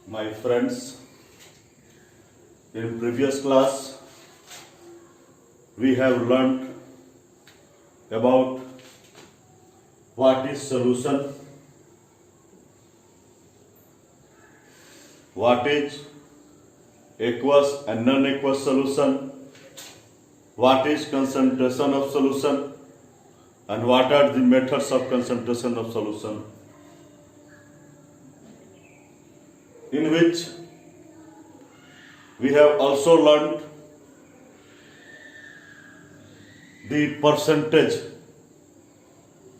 My friends, in previous class we have learnt about what is solution, what is aqueous and non-aqueous solution, what is concentration of solution, and what are the methods of concentration of solution, in which we have also learned the percentage,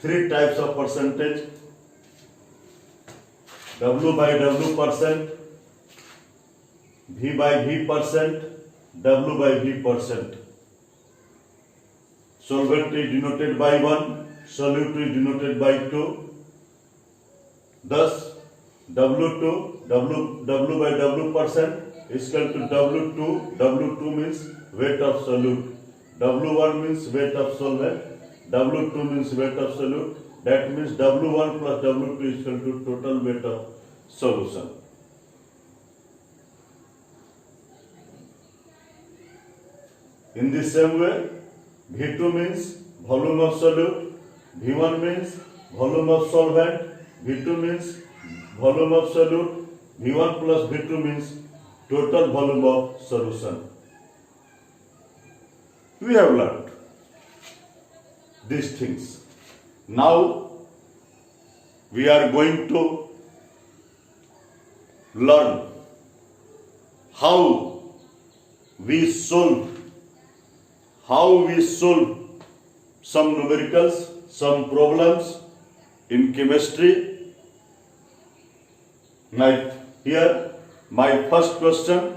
three types of percentage: W by W percent, V by V percent, W by V percent. Solvent is denoted by 1, solute is denoted by 2. Thus, W by W percent is equal to W2. W2 means weight of solute. W1 means weight of solvent. W2 means weight of solute. That means W1 plus W2 is equal to total weight of solution. In the same way, V2 means volume of solute, V1 means volume of solvent, V2 means volume of solute, V1 plus V2 means total volume of solution. We have learned these things. Now we are going to learn how we solve some numericals, some problems in chemistry. Now here my first question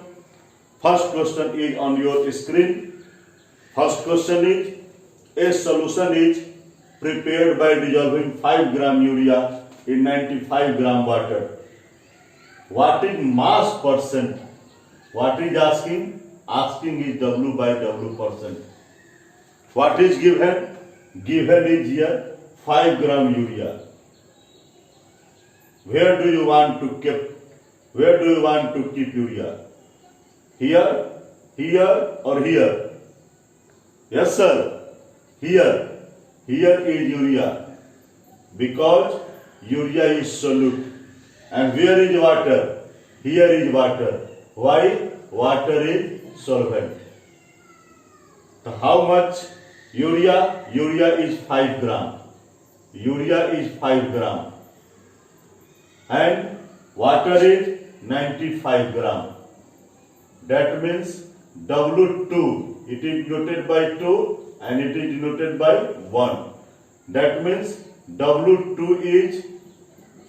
is on your screen. First question is: a solution is prepared by dissolving 5 gram urea in 95 gram water. What is mass percent? What is asking? Asking is W by W percent. What is given? Given is here 5 gram urea. Where do you want to keep urea? Here, or here? Yes, sir. Here is urea, because urea is solute. And where is water? Here is water. Why? Water is solvent. So how much urea? Urea is 5 gram. Urea is 5 gram. And water is 95 gram. That means W2. It is denoted by 2 and it is denoted by 1. That means W2 is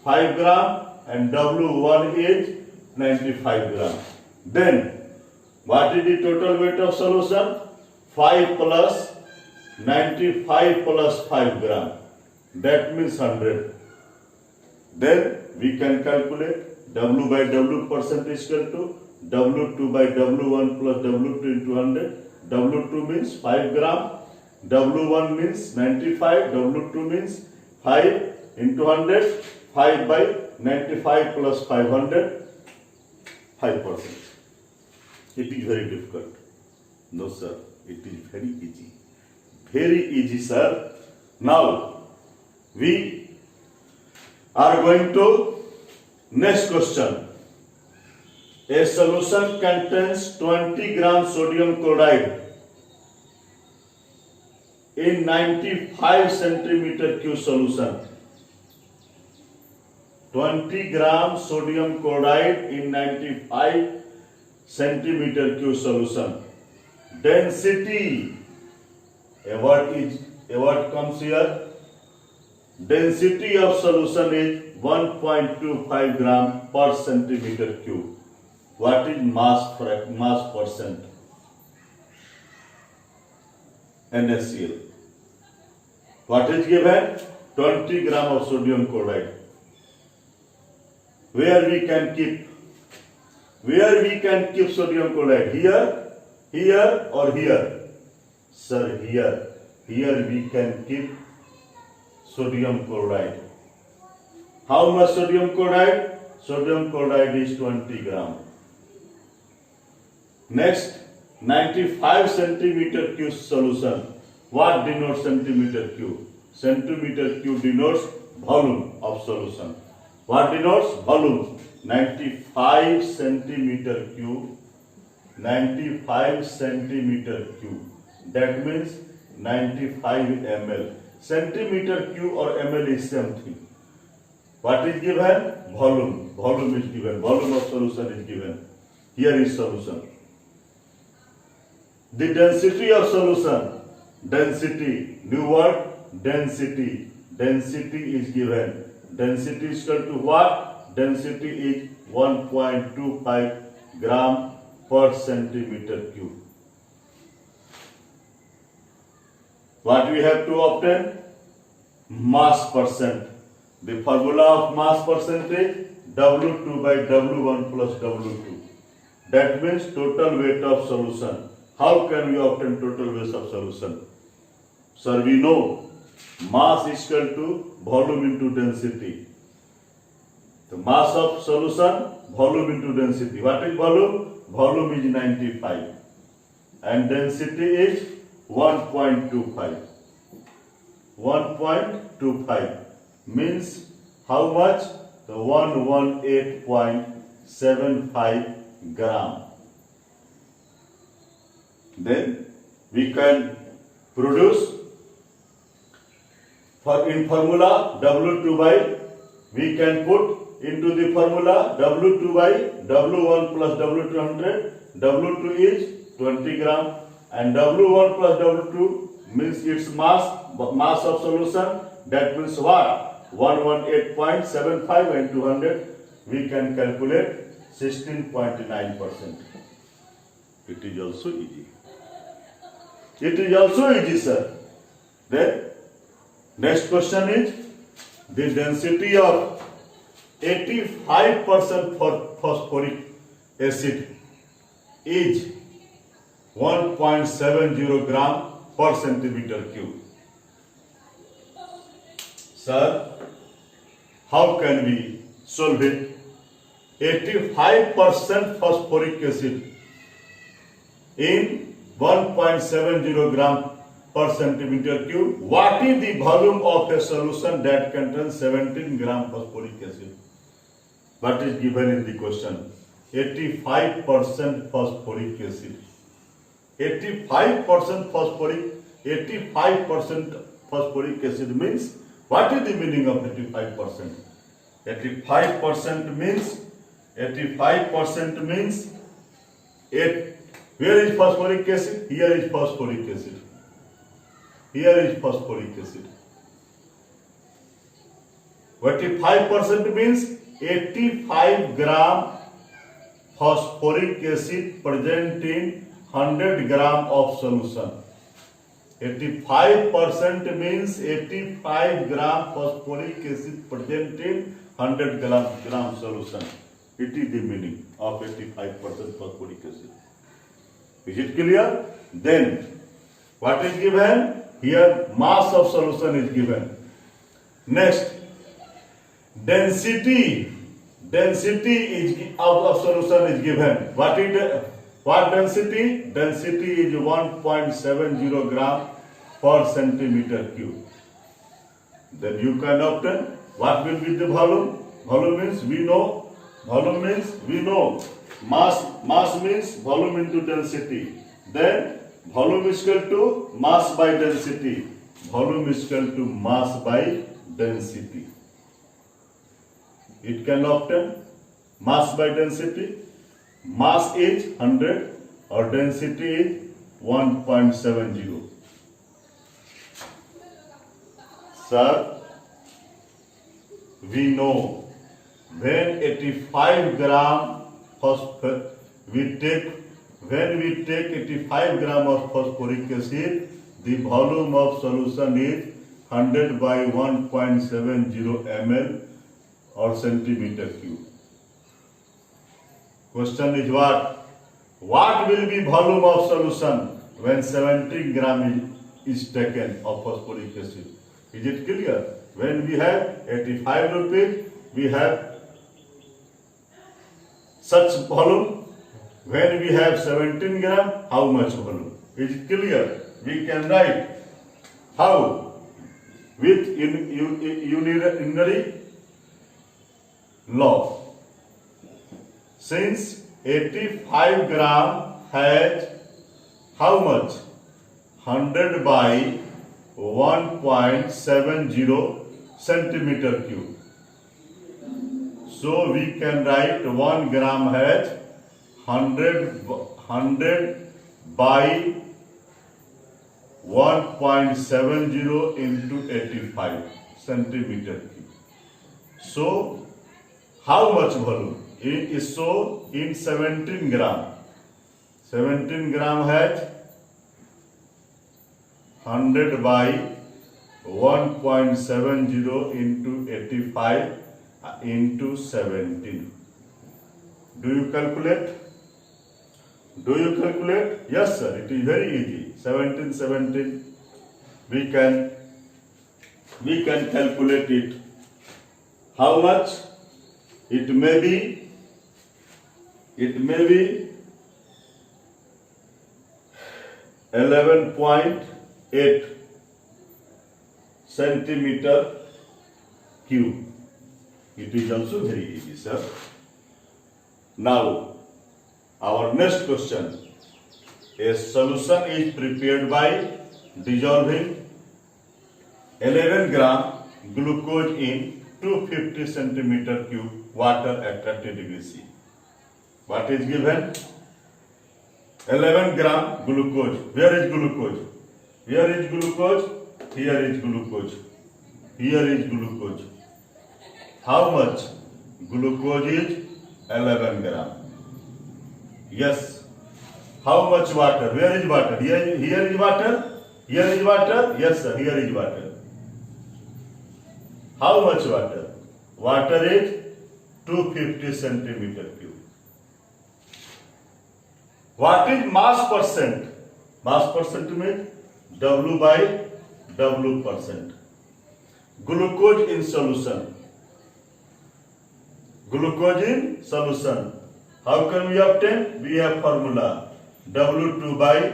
5 gram and W1 is 95 gram. Then what is the total weight of solution? 5 plus 95 plus 5 gram. That means 100. Then we can calculate W by W percent is equal to W2 by W1 plus W2 into 100. W2 means 5 gram, W1 means 95, W2 means 5 into 100, 5 by 95 plus 500, 5%. It is very difficult. No, sir, it is very easy. Very easy, sir. Now, we are going to next question. A solution contains 20 gram sodium chloride in 95 centimeter cube solution. 20 gram sodium chloride in 95 centimeter cube solution. Density, a word comes here. Density of solution is 1.25 gram per centimeter cube. What is mass percent? NaCl. What is given? 20 gram of sodium chloride. Where we can keep sodium chloride? Here or here? Sir, here we can keep sodium chloride. How much sodium chloride? Sodium chloride is 20 gram. Next, 95 centimeter cube solution. What denotes centimeter cube? Centimeter cube denotes volume of solution. What denotes volume? 95 centimeter cube. 95 centimeter cube. That means 95 ml. Centimeter cube or ml is same thing. What is given? Volume. Volume is given. Volume of solution is given. Here is solution. The density of solution. Density. New word. Density. Density is given. Density is equal to what? Density is 1.25 gram per centimeter cube. What we have to obtain? Mass percent. The formula of mass percent is W2 by W1 plus W2. That means total weight of solution. How can we obtain total weight of solution? Sir, we know mass is equal to volume into density. The mass of solution, volume into density. What is volume? Volume is 95 and density is 1.25. 1.25 means how much? The 118.75 gram. Then we can produce in formula W2 by, we can put into the formula W2 by W1 plus W200. W2 is 20 gram and W1 plus W2 means its mass of solution. That means what? 118.75 and 200. We can calculate 16.9%. It is also easy. It is also easy, sir. Then next question is the density of 85% for phosphoric acid is 1.70 gram per centimeter cube. Sir, how can we solve it? 85% phosphoric acid in 1.70 gram per centimeter cube. What is the volume of a solution that contains 17 gram phosphoric acid? What is given in the question? 85% phosphoric acid. 85% phosphoric acid means, what is the meaning of 85%? 85% means where is phosphoric acid? Here is phosphoric acid. Here is phosphoric acid. 85% means 85 gram phosphoric acid present in 100 gram of solution. 85% means 85 gram phosphoric acid present in 100 gram solution. It is the meaning of 85% phosphoric acid. Is it clear? Then, what is given? Here, mass of solution is given. Next, density of solution is given. What density? Density is 1.70 gram per centimeter cube. Then you can obtain what will be the volume. Volume means we know. Mass means volume into density. Then volume is equal to mass by density. Volume is equal to mass by density. It can obtain mass by density. Mass is 100 or density is 1.70. Sir, we know when 85 gram phosphorus when we take 85 gram of phosphoric acid, the volume of solution is 100 by 1.70 ml or centimeter cube. Question is what? What will be volume of solution when 17 gram is taken of phosphoric acid? Is it clear? When we have 85 rupees we have such volume. When we have 17 gram, how much volume? Is it clear? We can write how with unary law. Since 85 gram has how much? 100 by 1.70 centimeter cube. So we can write 1 gram has 100 by 1.70 into 85 centimeter cube. So how much volume? It is so in 17 gram. 17 gram has 100 by 1.70 into 85 into 17. Do you calculate? Do you calculate? Yes, sir. It is very easy. 17. We can calculate it. How much? It may be 11.8 centimeter cube. It is also very easy, sir. Now, our next question. A solution is prepared by dissolving 11 gram glucose in 250 centimeter cube water at 30 degrees C. What is given? 11 gram glucose. Where is glucose? Here is glucose. Here is glucose. Here is glucose. How much? Glucose is 11 gram. Yes. How much water? Where is water? Here is water. Here is water. Yes, sir. Here is water. How much water? Water is 250 centimeter cube. What is mass percent? Mass percent means W by W percent. Glucose in solution. Glucose in solution. How can we obtain? We have formula W2 by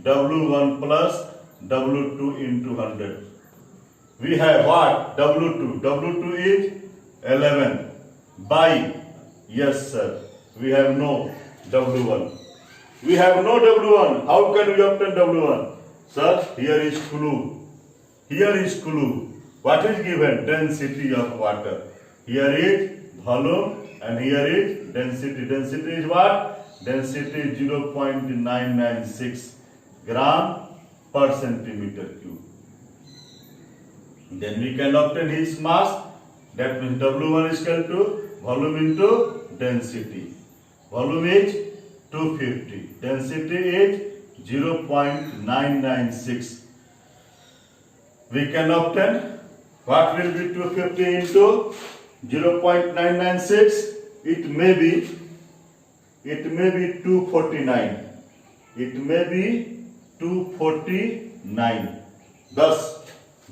W1 plus W2 into 100. We have what? W2. W2 is 11 by, yes sir, we have no W1. We have no W1. How can we obtain W1? Sir, here is clue. Here is clue. What is given? Density of water. Here is volume and here is density. Density is what? Density is 0.996 gram per centimeter cube. Then we can obtain his mass. That means W1 is equal to volume into density. Volume is 250. Density is 0.996. We can obtain what will be 250 into 0.996. It may be 249. It may be 249. Thus,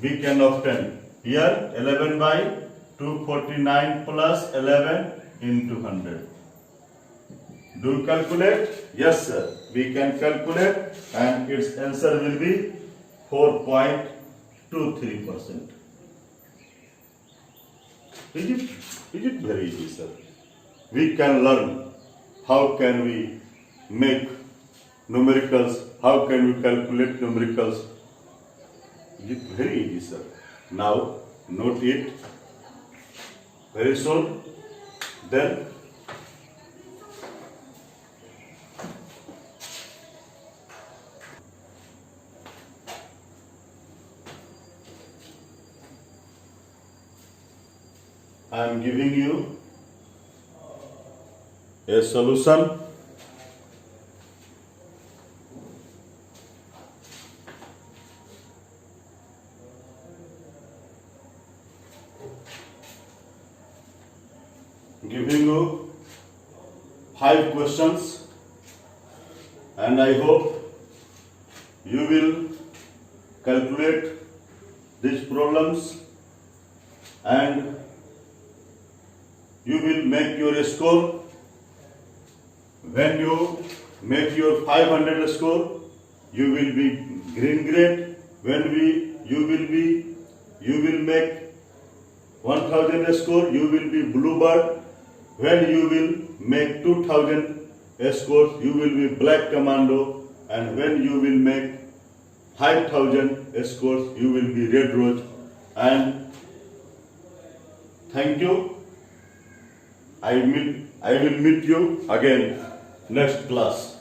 we can obtain here 11 by 249 plus 11 into 100. Do you calculate? Yes, sir. We can calculate and its answer will be 4.23%. Is it very easy, sir? We can learn how can we make numericals, how can we calculate numericals. Is it very easy, sir? Now, note it very soon. Then, I am giving you a solution. Giving you 5 questions, and I hope you will calculate these problems and you will make your score. When you make your 500 score, you will be green grade. When you will make 1000 score, you will be bluebird. When you will make 2000 scores, you will be black commando. And when you will make 5000 scores, you will be red rose. And thank you. I will meet you again next class.